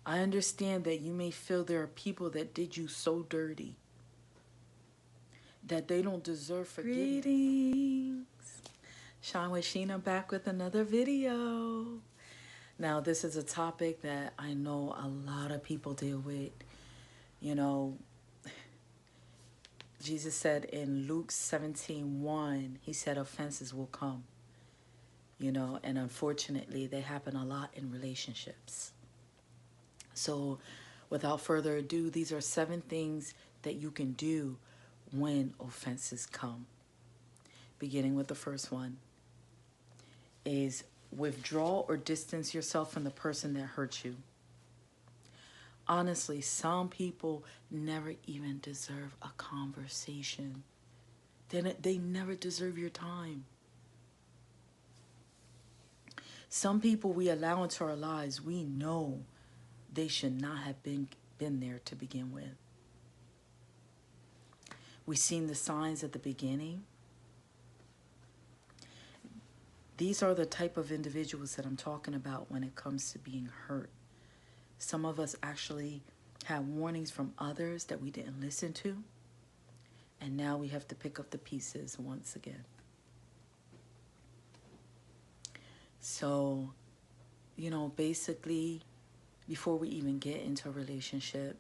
I understand that you may feel there are people that did you so dirty that they don't deserve forgiveness. Greetings. Sean with Sheena back with another video. Now, this is a topic that I know a lot of people deal with. You know, Jesus said in Luke 17:1, he said offenses will come. You know, and unfortunately, they happen a lot in relationships. So, without further ado, these are 7 things that you can do when offenses come. Beginning with the first one is withdraw or distance yourself from the person that hurt you. Honestly, some people never even deserve a conversation. They never deserve your time. Some people we allow into our lives, we know they should not have been there to begin with. We've seen the signs at the beginning. These are the type of individuals that I'm talking about when it comes to being hurt. Some of us actually had warnings from others that we didn't listen to. And now we have to pick up the pieces once again. So, you know, basically, before we even get into a relationship,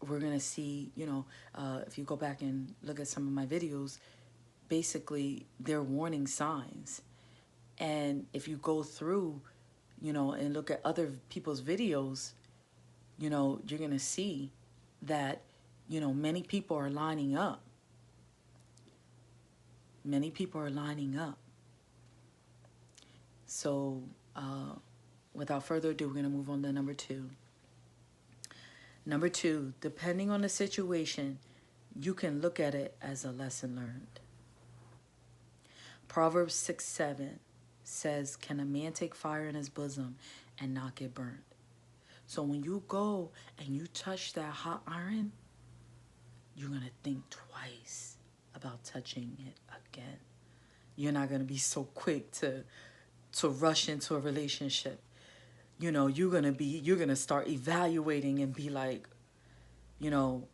we're going to see, you know, if you go back and look at some of my videos, basically, they're warning signs. And if you go through, you know, and look at other people's videos, you know, you're going to see that, you know, many people are lining up. Many people are lining up. So, without further ado, we're going to move on to number 2. Number 2, depending on the situation, you can look at it as a lesson learned. Proverbs 6:7 says, can a man take fire in his bosom and not get burned? So when you go and you touch that hot iron, you're going to think twice about touching it again. You're not going to be so quick to rush into a relationship. You know, you're going to start evaluating and be like, you know,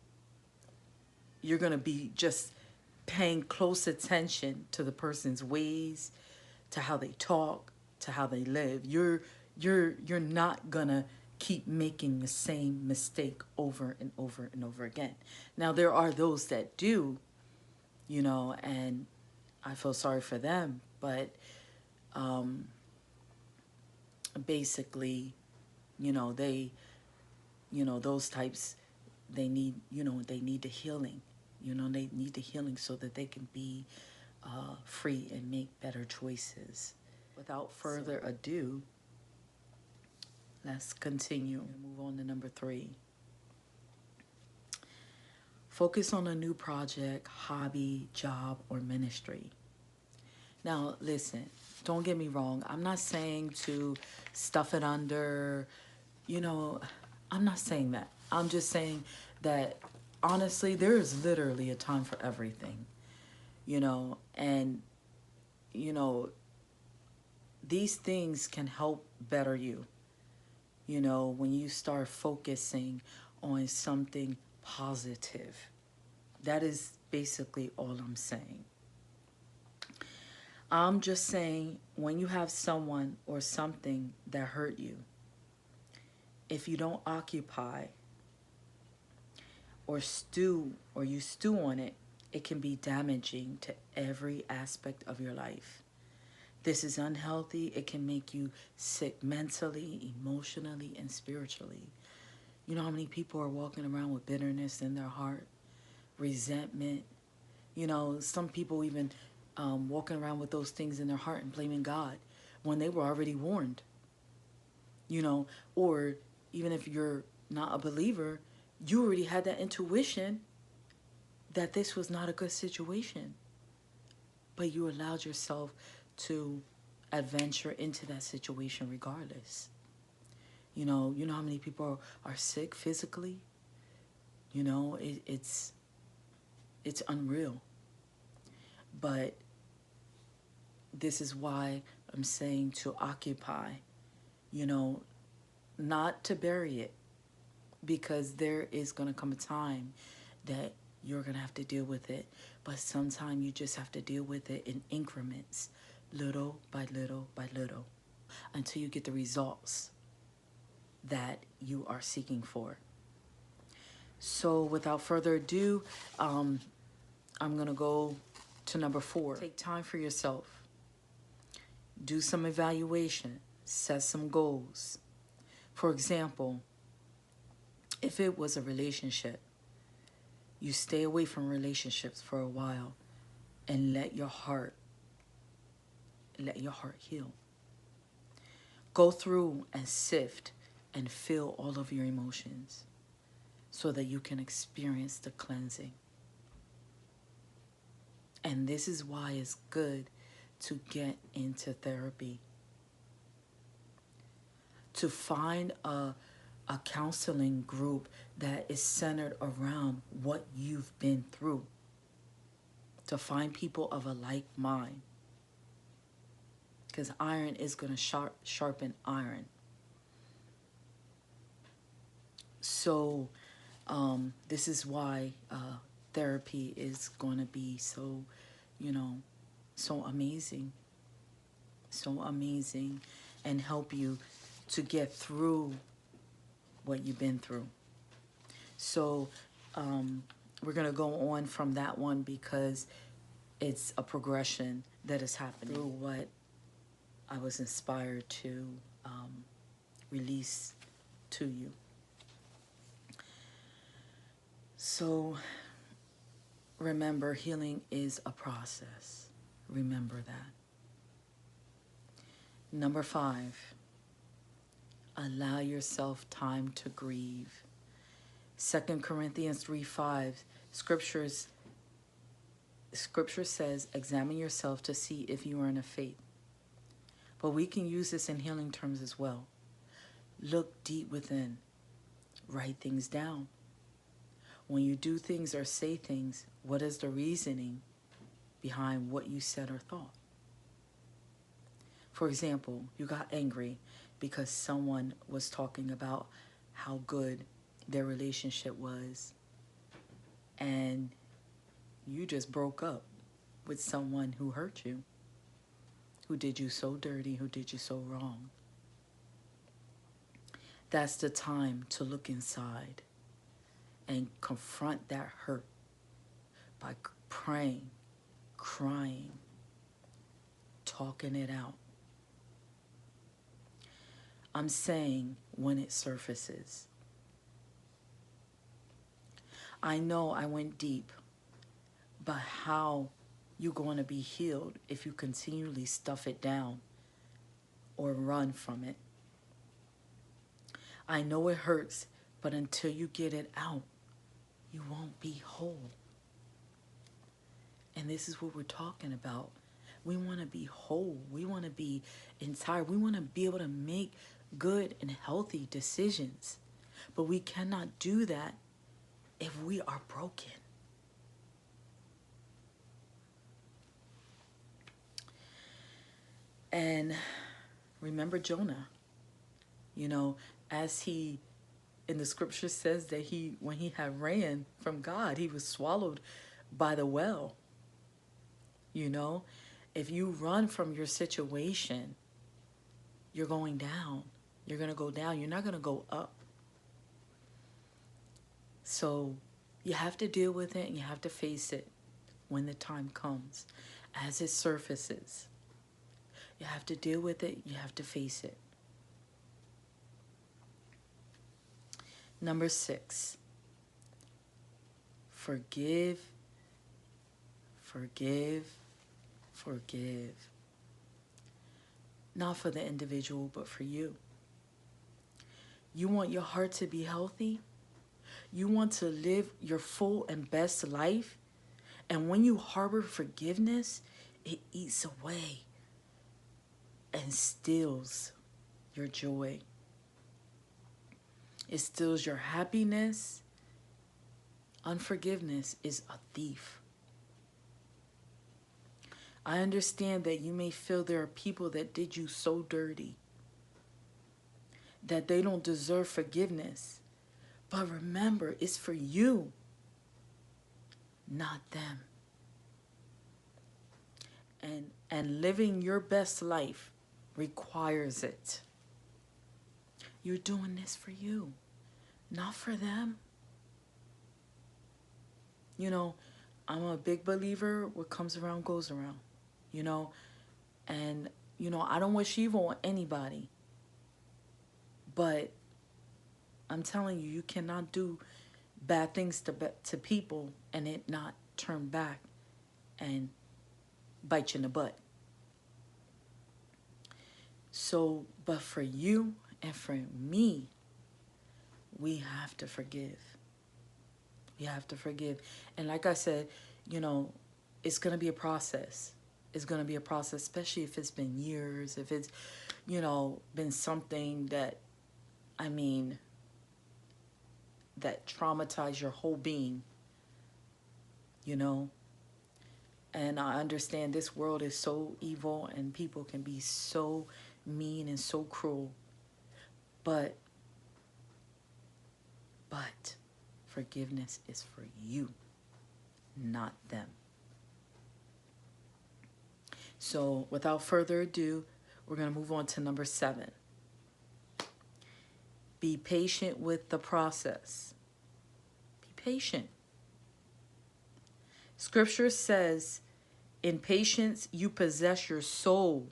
you're going to be just paying close attention to the person's ways, to how they talk, to how they live. You're not going to keep making the same mistake over and over and over again. Now, there are those that do, you know, and I feel sorry for them, but basically, you know, those types, they need the healing. You know, they need the healing so that they can be free and make better choices. Without further ado, let's continue. Move on to number 3. Focus on a new project, hobby, job, or ministry. Now, listen, don't get me wrong. I'm not saying to stuff it under, you know, I'm not saying that. I'm just saying that, honestly, there is literally a time for everything, you know, and, you know, these things can help better you, you know, when you start focusing on something positive. That is basically all I'm saying. I'm just saying, when you have someone or something that hurt you, if you don't occupy or you stew on it, it can be damaging to every aspect of your life. This is unhealthy. It can make you sick mentally, emotionally, and spiritually. You know how many people are walking around with bitterness in their heart, resentment? You know, some people even walking around with those things in their heart and blaming God when they were already warned. You know, or even if you're not a believer, you already had that intuition that this was not a good situation. But you allowed yourself to adventure into that situation regardless. You know how many people are sick physically? You know, it's unreal. But this is why I'm saying to occupy, you know, not to bury it, because there is going to come a time that you're going to have to deal with it. But sometimes you just have to deal with it in increments, little by little by little, until you get the results that you are seeking for. So without further ado, I'm going to go to number 4. Take time for yourself. Do some evaluation. Set some goals. For example, if it was a relationship, you stay away from relationships for a while and let your heart heal. Go through and sift and feel all of your emotions so that you can experience the cleansing. And this is why it's good to get into therapy. To find a counseling group that is centered around what you've been through. To find people of a like mind. Because iron is going to sharpen iron. So this is why therapy is going to be so, so amazing. So amazing, and help you to get through what you've been through. So we're going to go on from that one because it's a progression that is happening through what I was inspired to release to you. So remember, healing is a process. Remember that. Number 5, allow yourself time to grieve. 2 Corinthians 3:5, Scripture says, examine yourself to see if you are in the faith. But we can use this in healing terms as well. Look deep within. Write things down. When you do things or say things, what is the reasoning behind what you said or thought? For example, you got angry because someone was talking about how good their relationship was, and you just broke up with someone who hurt you, who did you so dirty, who did you so wrong. That's the time to look inside and confront that hurt by praying, crying, talking it out. I'm saying when it surfaces. I know I went deep, but how you going to be healed if you continually stuff it down or run from it? I know it hurts, but until you get it out, you won't be whole. And this is what we're talking about. We want to be whole. We want to be entire. We want to be able to make good and healthy decisions. But we cannot do that if we are broken. And remember Jonah, as he, in the scripture says that when he had ran from God, he was swallowed by the well. If you run from your situation, you're going down. You're going to go down. You're not going to go up. So you have to deal with it and you have to face it when the time comes. As it surfaces, you have to deal with it. You have to face it. Number 6, forgive, forgive, forgive. Not for the individual, but for you. You want your heart to be healthy? You want to live your full and best life? And when you harbor forgiveness, it eats away and steals your joy. It steals your happiness. Unforgiveness is a thief. I understand that you may feel there are people that did you so dirty that they don't deserve forgiveness. But remember, it's for you, not them. And living your best life requires it. You're doing this for you, not for them. You know, I'm a big believer, what comes around goes around, you know, and, you know, I don't wish evil on anybody, but I'm telling you, you cannot do bad things to people and it not turn back and bite you in the butt. So, but for you and for me, we have to forgive. We have to forgive. And like I said, you know, it's going to be a process. It's going to be a process, especially if it's been years, if it's, you know, been something that, I mean, that traumatized your whole being, you know. And I understand this world is so evil and people can be so mean and so cruel. But forgiveness is for you, not them. So without further ado, we're going to move on to number 7. Be patient with the process. Be patient. Scripture says, in patience you possess your soul.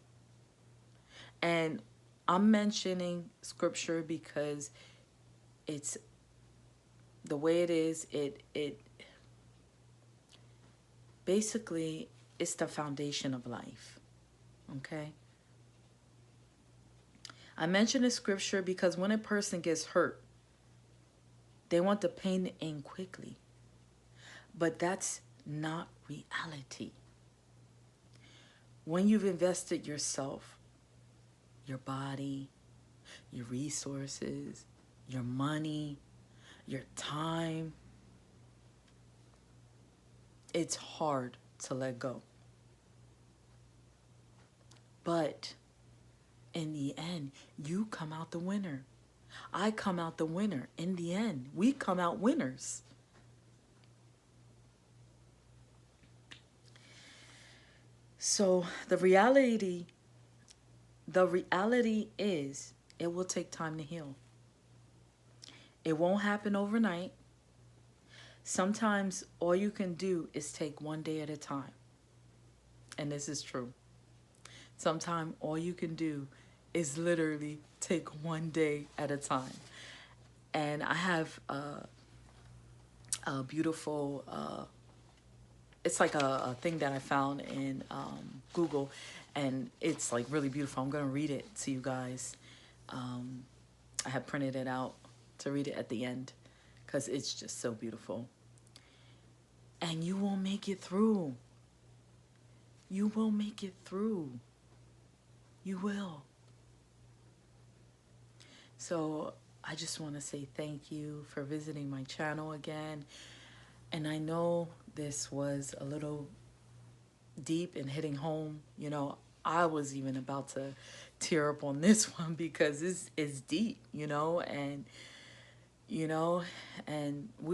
And I'm mentioning scripture because it's the way it is. It basically, it's the foundation of life. Okay? I mention the scripture because when a person gets hurt, they want the pain to end quickly. But that's not reality. When you've invested yourself, your body, your resources, your money, your time, it's hard to let go. But in the end, you come out the winner. I come out the winner. In the end, we come out winners. So the reality is it will take time to heal. It won't happen overnight. Sometimes all you can do is take one day at a time. And this is true. Sometimes all you can do is literally take one day at a time. And I have a beautiful, it's like a thing that I found in Google, and it's like really beautiful. I'm going to read it to you guys. I have printed it out to read it at the end because it's just so beautiful. And you will make it through. You will make it through. You will. So I just want to say thank you for visiting my channel again. And I know this was a little deep and hitting home. You know, I was even about to tear up on this one because it's deep, you know, and we're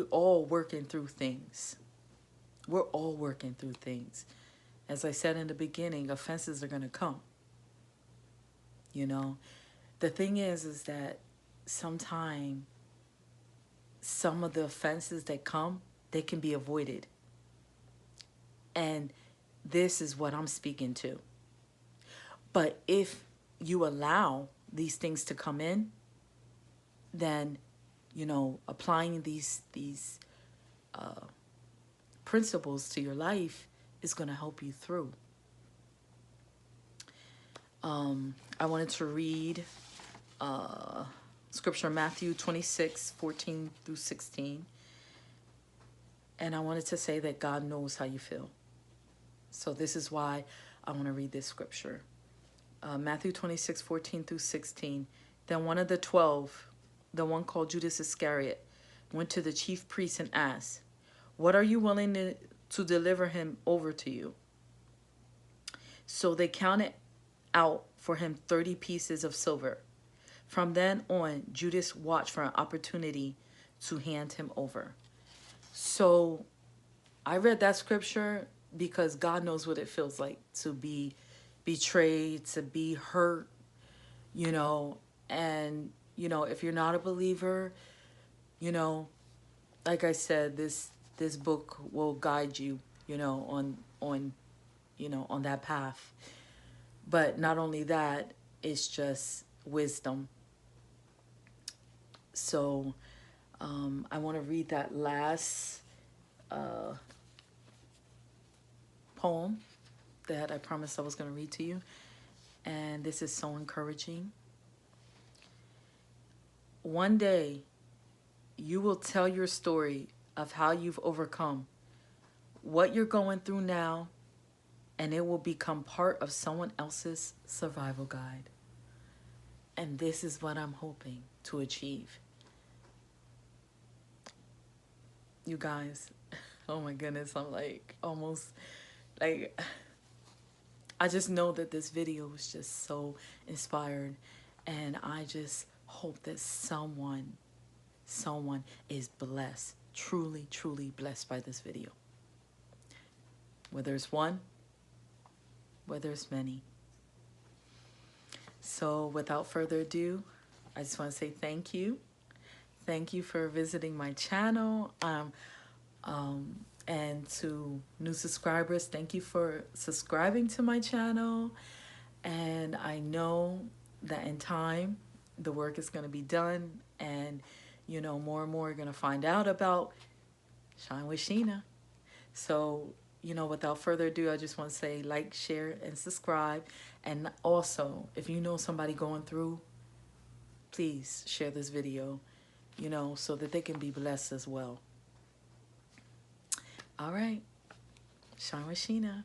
all working through things. We're all working through things. As I said in the beginning, offenses are going to come. You know, the thing is that sometimes some of the offenses that come, they can be avoided. And this is what I'm speaking to. But if you allow these things to come in, then, you know, applying these principles to your life is going to help you through. I wanted to read scripture, Matthew 26:14-16. And I wanted to say that God knows how you feel. So this is why I want to read this scripture. Matthew 26:14-16. Then one of the 12, the one called Judas Iscariot, went to the chief priests and asked, "What are you willing to deliver him over to you?" So they counted out for him 30 pieces of silver. From then on, Judas watched for an opportunity to hand him over. So I read that scripture because God knows what it feels like to be betrayed, to be hurt, you know, and, you know, if you're not a believer, you know, like I said, this book will guide you, you know, on you know, on that path. But not only that, it's just wisdom. So I want to read that last uh, poem that I promised I was going to read to you. And this is so encouraging. One day, you will tell your story of how you've overcome what you're going through now, and it will become part of someone else's survival guide. And this is what I'm hoping to achieve. You guys, oh my goodness, I'm like almost like, I just know that this video was just so inspired, and I just hope that someone is blessed, truly, truly blessed by this video. Whether it's one, whether it's many. So without further ado, I just want to say thank you. Thank you for visiting my channel. And to new subscribers, thank you for subscribing to my channel. And I know that in time, the work is going to be done. And, you know, more and more are going to find out about Shine with Sheena. So, you know, without further ado, I just want to say like, share, and subscribe. And also, if you know somebody going through, please share this video, you know, so that they can be blessed as well. All right. Shine with Sheena.